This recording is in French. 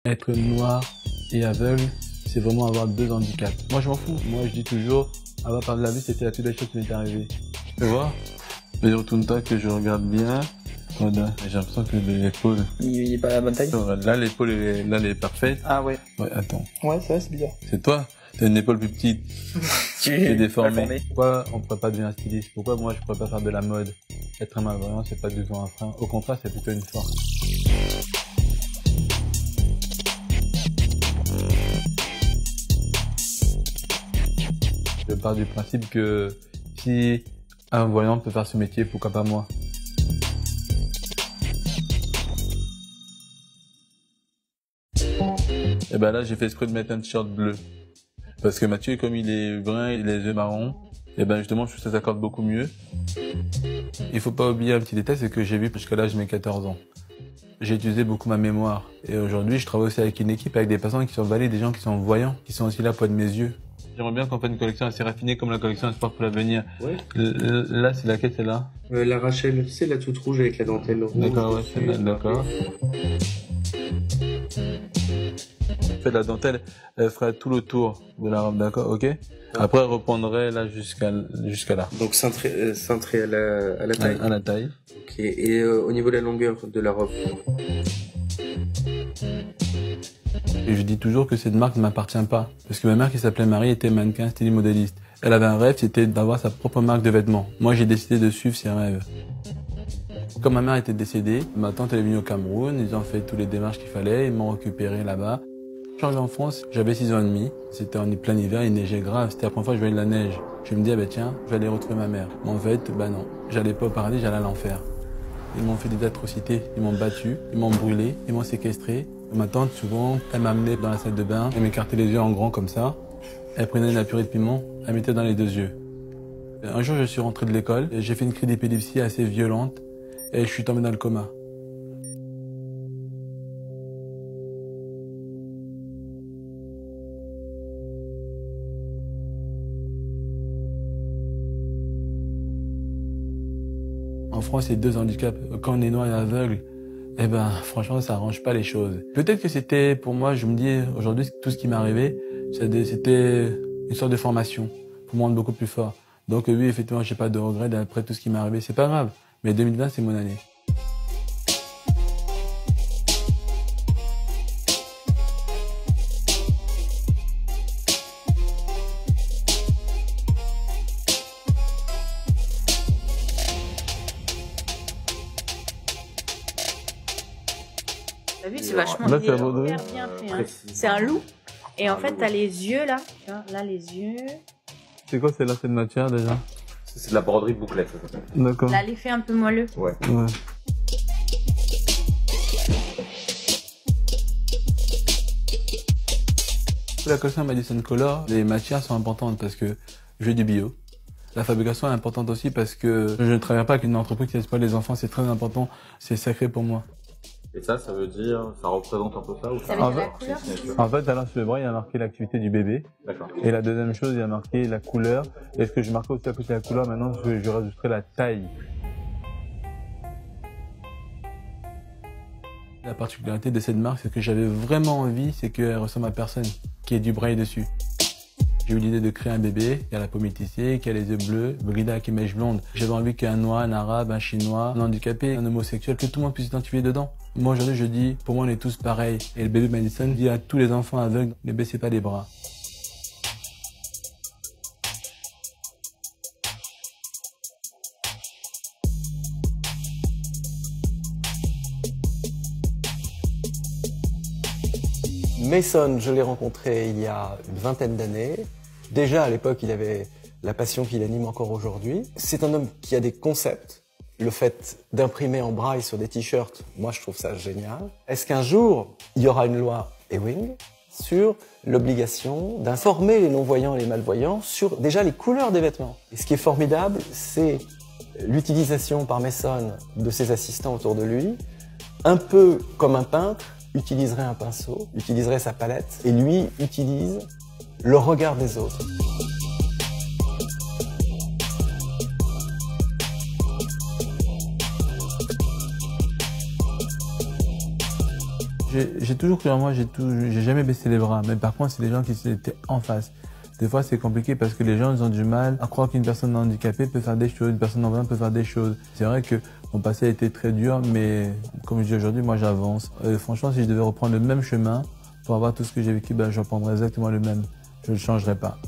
Être noir et aveugle, c'est vraiment avoir deux handicaps. Moi, je m'en fous. Moi, je dis toujours, avoir parlé de la vie, c'était la plus belle chose qui m'était arrivée. Tu vois? Mais retourne-toi que je regarde bien. Voilà. J'ai l'impression que l'épaule... Il est pas à la bonne taille? Là, l'épaule, là, elle est parfaite. Ah ouais. Ouais, attends. Ouais, c'est vrai, c'est bizarre. C'est toi? T'as une épaule plus petite. Tu es déformé. Pourquoi on pourrait pas devenir styliste? Pourquoi moi, je pourrais pas faire de la mode? Être un malvoyant, c'est pas du tout un frein. Au contraire, c'est plutôt une force. Je pars du principe que si un voyant peut faire ce métier, pourquoi pas moi? Et ben là, j'ai fait exprès de mettre un t-shirt bleu. Parce que Mathieu, comme il est brun et les yeux marrons, et ben justement, je trouve que ça s'accorde beaucoup mieux. Il faut pas oublier un petit détail, c'est que j'ai vu jusqu'à l'âge de mes 14 ans. J'ai utilisé beaucoup ma mémoire. Et aujourd'hui, je travaille aussi avec une équipe, avec des personnes qui sont valides, des gens qui sont voyants, qui sont aussi là pour être mes yeux. J'aimerais bien qu'on fasse une collection assez raffinée comme la collection Espoir pour l'avenir. Ouais. Là, c'est laquelle, celle-là? La Rachel, c'est la toute rouge avec la dentelle rouge. D'accord, ouais, celle-là, d'accord. En fait, la dentelle, elle ferait tout le tour de la robe, d'accord, ok? Après, elle reprendrait là jusqu'à là. Donc cintré à la taille. À la taille. Ok. Et au niveau de la longueur de la robe? Et je dis toujours que cette marque ne m'appartient pas. Parce que ma mère qui s'appelait Marie était mannequin, styliste, modéliste. Elle avait un rêve, c'était d'avoir sa propre marque de vêtements. Moi, j'ai décidé de suivre ses rêves. Quand ma mère était décédée, ma tante elle est venue au Cameroun, ils ont fait toutes les démarches qu'il fallait, ils m'ont récupéré là-bas. Je suis arrivé en France, j'avais 6 ans et demi, c'était en plein hiver, il neigeait grave, c'était la première fois que je voyais de la neige. Je me dis, ah ben tiens, je vais aller retrouver ma mère. Mais en fait, bah non, j'allais pas au paradis, j'allais à l'enfer. Ils m'ont fait des atrocités, ils m'ont battu, ils m'ont brûlé, ils m'ont séquestré. Ma tante, souvent, elle m'amenait dans la salle de bain, elle m'écartait les yeux en grand comme ça, elle prenait de la purée de piment, elle mettait dans les deux yeux. Un jour, je suis rentré de l'école, j'ai fait une crise d'épilepsie assez violente, et je suis tombé dans le coma. En France, il y a deux handicaps. Quand on est noir et aveugle, eh ben, franchement, ça arrange pas les choses. Peut-être que c'était, pour moi, je me dis, aujourd'hui, tout ce qui m'est arrivé, c'était une sorte de formation pour me rendre beaucoup plus fort. Donc oui, effectivement, j'ai pas de regrets d'après tout ce qui m'est arrivé. C'est pas grave. Mais 2020, c'est mon année. T'as vu, c'est vachement Là, il c'est est à Bordeaux. hyper bien fait. Hein. C'est un loup. Et en fait, t'as les yeux là. Tu vois, là, les yeux. C'est quoi, c'est là, cette matière, déjà? C'est de la broderie bouclette, ça s'appelle. D'accord. Là, l'effet un peu moelleux. Ouais. Ouais. Pour la collection Madison Color, les matières sont importantes parce que je fais du bio. La fabrication est importante aussi parce que je ne travaille pas avec une entreprise qui exploite les enfants, c'est très important, c'est sacré pour moi. Et ça veut dire, ça représente un peu ça ou Ça ça veut dire la c'est couleur. une signature. En fait, alors sur le bras, il y a marqué l'activité du bébé. D'accord. Et la deuxième chose, il y a marqué la couleur. Et ce que je marquais aussi à côté de la couleur, maintenant, je rajouterai la taille. La particularité de cette marque, c'est que j'avais vraiment envie, c'est qu'elle ressemble à personne, qui ait du braille dessus. J'ai eu l'idée de créer un bébé qui a la peau métissée, qui a les yeux bleus, brillés avec une mèche blonde. J'avais envie qu'un noir, un arabe, un chinois, un handicapé, un homosexuel, que tout le monde puisse s'identifier dedans. Moi aujourd'hui je dis, pour moi on est tous pareils. Et le bébé Madison dit à tous les enfants aveugles, ne baissez pas les bras. Mason, je l'ai rencontré il y a une vingtaine d'années. Déjà à l'époque, il avait la passion qu'il anime encore aujourd'hui. C'est un homme qui a des concepts. Le fait d'imprimer en braille sur des t-shirts, moi je trouve ça génial. Est-ce qu'un jour, il y aura une loi Ewing sur l'obligation d'informer les non-voyants et les malvoyants sur déjà les couleurs des vêtements? Et ce qui est formidable, c'est l'utilisation par Mason de ses assistants autour de lui, un peu comme un peintre utiliserait un pinceau, utiliserait sa palette, et lui utilise le regard des autres. Je J'ai toujours cru en moi, j'ai jamais baissé les bras. Mais par contre, c'est les gens qui étaient en face. Des fois, c'est compliqué parce que les gens ils ont du mal à croire qu'une personne handicapée peut faire des choses, une personne non-voyante peut faire des choses. C'est vrai que mon passé a été très dur, mais comme je dis aujourd'hui, moi j'avance. Franchement, si je devais reprendre le même chemin pour avoir tout ce que j'ai vécu, je reprendrais exactement le même. Je ne le changerais pas.